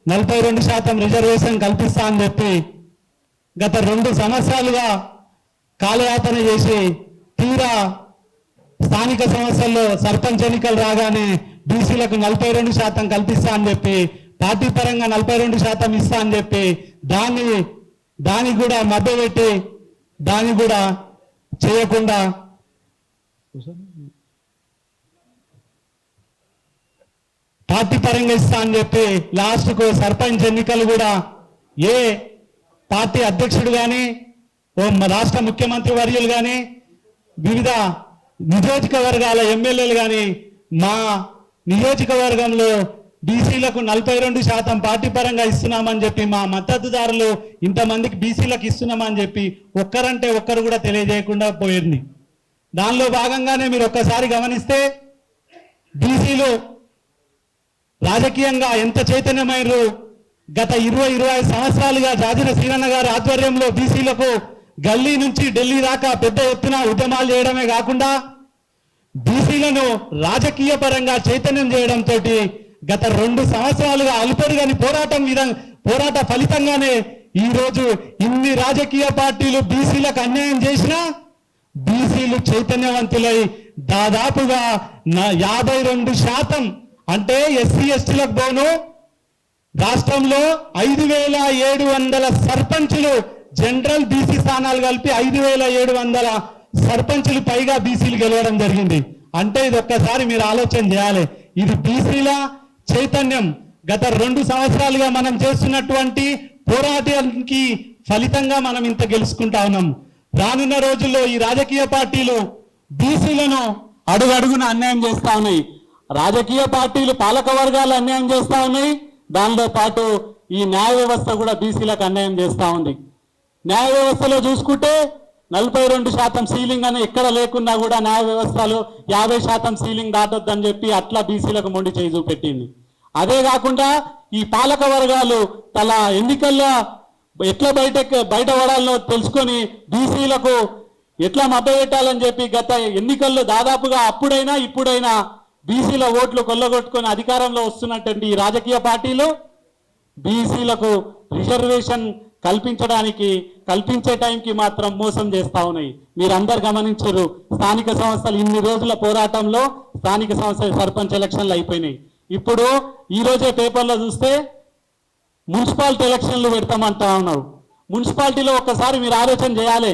42% reservation కల్పిస్తా అని చెప్పి గత 2 సంవత్సరాలుగా కాలయాపన చేసి తీరా స్థానిక సంస్థల్లో సర్పంచ్ ఎన్నికలు రాగానే బీసీలకు 42% కల్పిస్తా అని చెప్పి పార్టీ పరంగా 42% ఇస్తా అని చెప్పి దాన్ని కూడా మభ్యపెట్టి దాన్ని కూడా చేయకుండా పార్టీ పరంగా ఇస్తా అని చెప్పి లాస్ట్కు సర్పంచ్ ఎన్నికలు కూడా ఏ పార్టీ అధ్యక్షుడు కానీ రాష్ట్ర ముఖ్యమంత్రి వర్యులు కానీ వివిధ నియోజకవర్గాల ఎమ్మెల్యేలు కానీ మా నియోజకవర్గంలో బీసీలకు 42% పార్టీ పరంగా ఇస్తున్నామని చెప్పి మా మద్దతుదారులు ఇంతమందికి బీసీలకు ఇస్తున్నామని చెప్పి ఒక్కరంటే ఒక్కరు కూడా తెలియజేయకుండా పోయింది. దానిలో భాగంగానే మీరు ఒక్కసారి గమనిస్తే బీసీలు రాజకీయంగా ఎంత చైతన్యమైనరు. గత 20-25 సంవత్సరాలుగా జాజిర శ్రీరన్న గారి ఆధ్వర్యంలో బీసీలకు గల్లీ నుంచి ఢిల్లీ దాకా పెద్ద ఎత్తున ఉద్యమాలు చేయడమే కాకుండా బీసీలను రాజకీయ పరంగా చైతన్యం చేయడంతో గత 2 సంవత్సరాలుగా అలుపెరుగని పోరాట ఫలితంగానే ఈరోజు ఇన్ని రాజకీయ పార్టీలు బీసీలకు అన్యాయం చేసినా బీసీలు చైతన్యవంతులై దాదాపుగా 52% అంటే ఎస్సీ ఎస్టీలకు పోను రాష్ట్రంలో 5700 సర్పంచులు జనరల్ బీసీ స్థానాలు కలిపి 5700 సర్పంచులు పైగా బీసీలు గెలవడం జరిగింది. అంటే ఇది ఒక్కసారి మీరు ఆలోచన చేయాలి. ఇది బీసీల చైతన్యం. గత 2 సంవత్సరాలుగా మనం చేస్తున్నటువంటి పోరాటానికి ఫలితంగా మనం ఇంత గెలుచుకుంటా ఉన్నాం. రానున్న రోజుల్లో ఈ రాజకీయ పార్టీలు బీసీలను అడుగడుగున అన్యాయం చేస్తా ఉన్నాయి. రాజకీయ పార్టీలు పాలక వర్గాలు అన్యాయం చేస్తా ఉన్నాయి. దానితో పాటు ఈ న్యాయ వ్యవస్థ కూడా బీసీలకు అన్యాయం చేస్తా ఉంది. న్యాయ వ్యవస్థలో చూసుకుంటే 42% సీలింగ్ అని ఎక్కడ లేకున్నా కూడా న్యాయ వ్యవస్థలో 50% సీలింగ్ దాటొద్దని చెప్పి అట్లా బీసీలకు మొండి చేయి చూపెట్టింది. అదే కాకుండా ఈ పాలక వర్గాలు తల ఎన్నికల్లో ఎట్లా బయటపడాలో తెలుసుకొని బీసీలకు ఎట్లా మభ్యపెట్టాలని చెప్పి గత ఎన్నికల్లో దాదాపుగా అప్పుడైనా ఇప్పుడైనా బీసీల ఓట్లు కొల్లగొట్టుకొని అధికారంలో వస్తున్నటువంటి ఈ రాజకీయ పార్టీలు బీసీలకు రిజర్వేషన్ కల్పించే టైంకి మాత్రం మోసం చేస్తా ఉన్నాయి. మీరందరు గమనించారు. స్థానిక సంస్థలు ఇన్ని రోజుల పోరాటంలో స్థానిక సంస్థల సర్పంచ్ ఎలక్షన్లు అయిపోయినాయి. ఇప్పుడు ఈ రోజే పేపర్లో చూస్తే మున్సిపాలిటీ ఎలక్షన్లు పెడతామంటా ఉన్నారు. మున్సిపాలిటీలో ఒక్కసారి మీరు ఆలోచన చేయాలి.